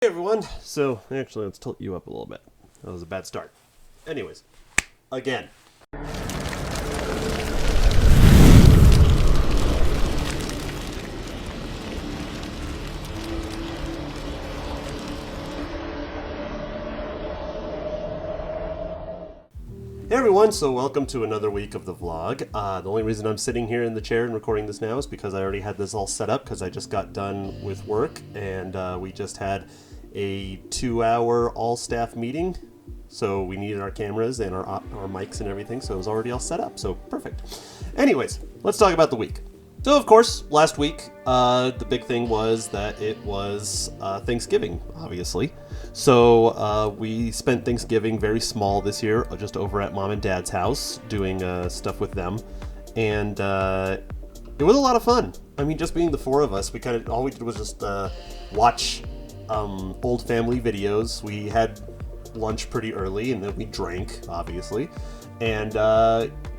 Hey everyone, so actually let's tilt you up a little bit. That was a bad start. Anyways, again. Hey everyone, so welcome to another week of the vlog. The only reason I'm sitting here in the chair and recording this now is because I already had this all set up because I just got done with work and we just had a 2-hour all-staff meeting. So we needed our cameras and our mics and everything, so it was already all set up, so perfect. Anyways, let's talk about the week. So of course, last week, the big thing was that it was Thanksgiving, obviously. So we spent Thanksgiving very small this year, just over at Mom and Dad's house, doing stuff with them. And it was a lot of fun. I mean, just being the four of us, all we did was just watch old family videos. We had lunch pretty early, and then we drank, obviously. And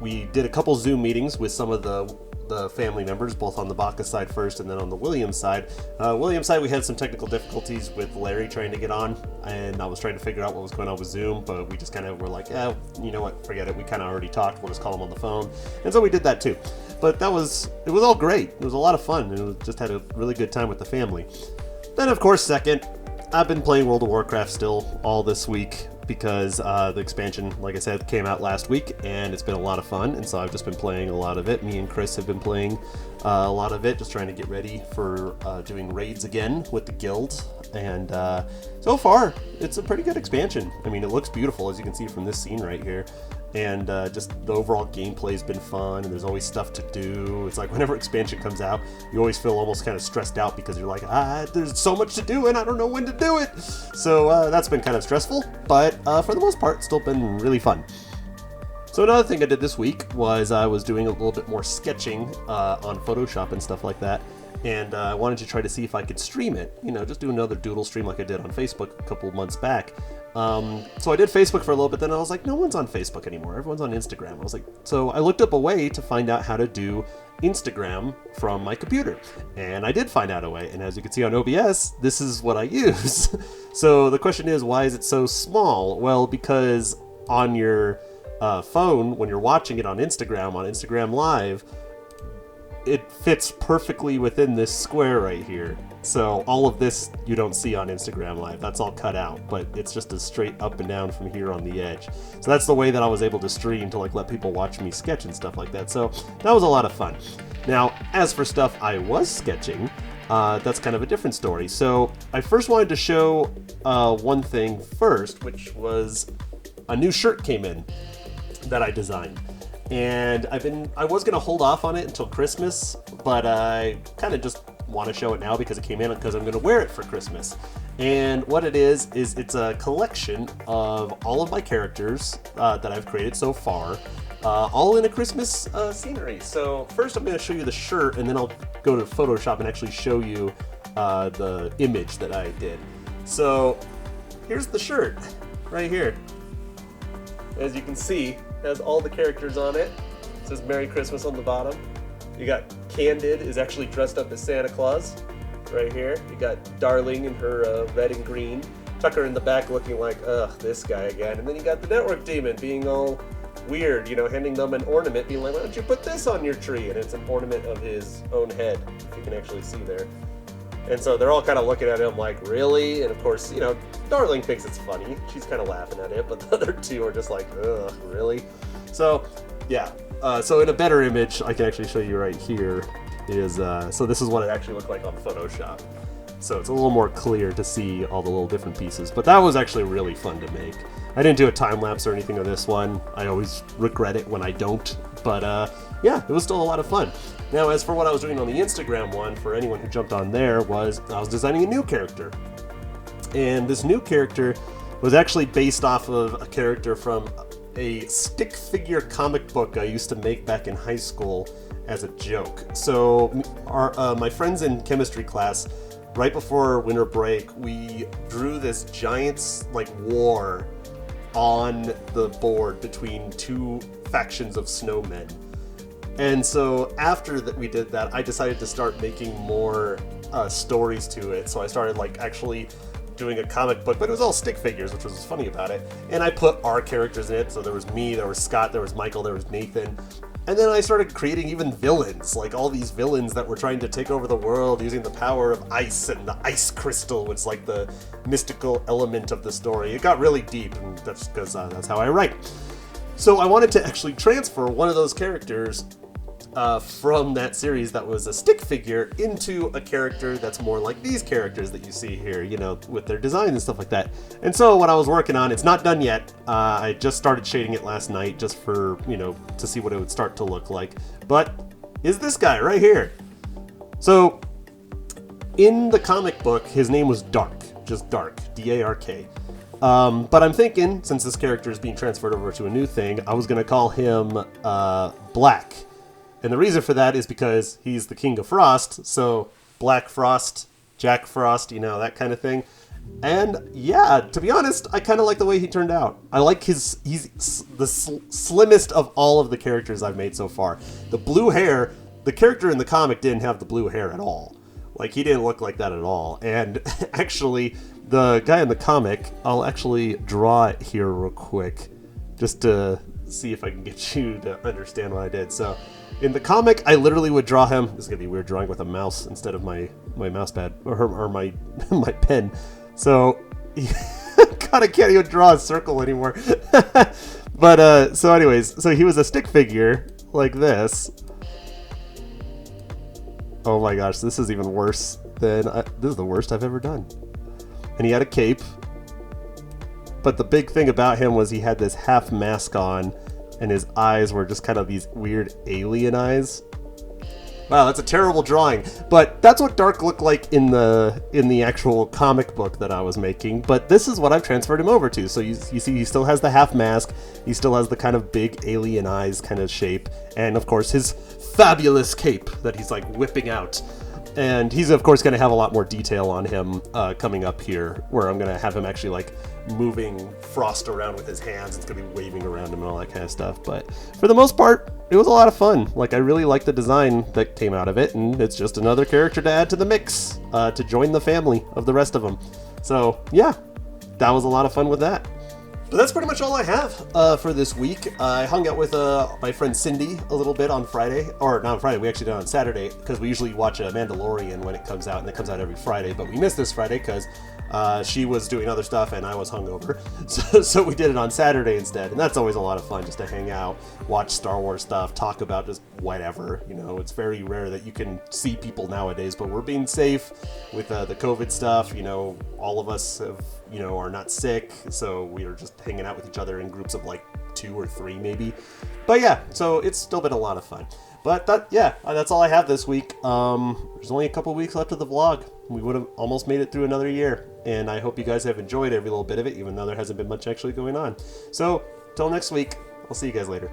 we did a couple Zoom meetings with some of the family members, both on the Baca side first and then on the Williams side. Williams side, we had some technical difficulties with Larry trying to get on, and I was trying to figure out what was going on with Zoom, but we just kind of were like, you know what, forget it. We kind of already talked. We'll just call him on the phone. And so we did that too. But it was all great. It was a lot of fun, and we just had a really good time with the family. Then, of course, second, I've been playing World of Warcraft still all this week because the expansion, like I said, came out last week, and it's been a lot of fun, and so I've just been playing a lot of it. Me and Chris have been playing a lot of it, just trying to get ready for doing raids again with the guild, and so far, it's a pretty good expansion. I mean, it looks beautiful, as you can see from this scene right here, and just the overall gameplay's been fun, and there's always stuff to do. It's like whenever expansion comes out, you always feel almost kind of stressed out because you're like, there's so much to do and I don't know when to do it. So that's been kind of stressful, but for the most part, it's still been really fun. So another thing I did this week was I was doing a little bit more sketching on Photoshop and stuff like that. And I wanted to try to see if I could stream it, just do another doodle stream like I did on Facebook a couple of months back. So I did Facebook for a little bit, then I was like, no one's on Facebook anymore, everyone's on Instagram. I was like, so I looked up a way to find out how to do Instagram from my computer, and I did find out a way, and as you can see on OBS, this is what I use. So the question is, why is it so small? Well, because on your phone, when you're watching it on Instagram Live, it fits perfectly within this square right here. So all of this you don't see on Instagram Live. That's all cut out, but it's just a straight up and down from here on the edge. So that's the way that I was able to stream to let people watch me sketch and stuff like that. So that was a lot of fun. Now, as for stuff I was sketching, that's kind of a different story. So I first wanted to show one thing first, which was a new shirt came in that I designed. And I was going to hold off on it until Christmas, but I kind of just want to show it now because it came in because I'm going to wear it for Christmas. And what it is it's a collection of all of my characters that I've created so far, all in a Christmas scenery. So first I'm going to show you the shirt, and then I'll go to Photoshop and actually show you the image that I did. So here's the shirt right here. As you can see, it has all the characters on it. It says Merry Christmas on the bottom. You got Candid is actually dressed up as Santa Claus right here. You got Darling in her red and green. Tucker in the back looking like, ugh, this guy again. And then you got the Network Demon being all weird, handing them an ornament, being like, why don't you put this on your tree? And it's an ornament of his own head, if you can actually see there. And so they're all kind of looking at him like, really? And of course, Darling thinks it's funny. She's kind of laughing at it, but the other two are just like, ugh, really? So, yeah. So in a better image, I can actually show you right here, so this is what it actually looked like on Photoshop. So it's a little more clear to see all the little different pieces. But that was actually really fun to make. I didn't do a time lapse or anything of this one. I always regret it when I don't. But yeah, it was still a lot of fun. Now, as for what I was doing on the Instagram one, for anyone who jumped on there, was I was designing a new character. And this new character was actually based off of a character from a stick figure comic book I used to make back in high school as a joke. So my friends in chemistry class, right before winter break, we drew this giant war on the board between two factions of snowmen. And so after that we did that, I decided to start making more stories to it. So I started actually doing a comic book, but it was all stick figures, which was funny about it. And I put our characters in it, so there was me, there was Scott, there was Michael, there was Nathan. And then I started creating even villains, like all these villains that were trying to take over the world using the power of ice and the ice crystal, which is like the mystical element of the story. It got really deep, and that's because that's how I write. So I wanted to actually transfer one of those characters from that series that was a stick figure into a character that's more like these characters that you see here, you know, with their design and stuff like that. And so what I was working on, it's not done yet. I just started shading it last night just for, you know, to see what it would start to look like. But is this guy right here. So in the comic book, his name was Dark, just Dark, D-A-R-K. But I'm thinking, since this character is being transferred over to a new thing, I was going to call him Black. And the reason for that is because he's the King of Frost, so Black Frost, Jack Frost, you know, that kind of thing. And yeah, to be honest, I kind of like the way he turned out. I like he's the slimmest of all of the characters I've made so far. The blue hair, the character in the comic didn't have the blue hair at all. Like, he didn't look like that at all. And actually, the guy in the comic, I'll actually draw it here real quick, just to see if I can get you to understand what I did. So, in the comic, I literally would draw him. This is gonna be weird drawing with a mouse instead of my mouse pad or my my pen. So, God, I can't even draw a circle anymore. But so, anyways, so he was a stick figure like this. Oh my gosh, this is even worse than this is the worst I've ever done. And he had a cape. But the big thing about him was he had this half mask on, and his eyes were just kind of these weird alien eyes. Wow, that's a terrible drawing. But that's what Dark looked like in the actual comic book that I was making. But this is what I've transferred him over to. So you see he still has the half mask. He still has the kind of big alien eyes kind of shape. And of course his fabulous cape that he's like whipping out. And he's of course going to have a lot more detail on him coming up here, where I'm going to have him actually like moving Frost around with his hands. It's going to be waving around him and all that kind of stuff. But for the most part, it was a lot of fun. Like, I really like the design that came out of it, and it's just another character to add to the mix, to join the family of the rest of them. So yeah, that was a lot of fun with that. But that's pretty much all I have for this week. I hung out with my friend Cindy a little bit on Friday. Or not on Friday, we actually did it on Saturday, because we usually watch Mandalorian when it comes out, and it comes out every Friday. But we missed this Friday because she was doing other stuff and I was hungover. So we did it on Saturday instead. And that's always a lot of fun, just to hang out, watch Star Wars stuff, talk about just whatever. You know, it's very rare that you can see people nowadays, but we're being safe with the COVID stuff. You know, all of us have, you know, are not sick, so we are just hanging out with each other in groups of like 2 or 3 maybe. But yeah, so it's still been a lot of fun. But that's all I have this week. There's only a couple weeks left of the vlog. We would have almost made it through another year, and I hope you guys have enjoyed every little bit of it, even though there hasn't been much actually going on. So till next week, I'll see you guys later.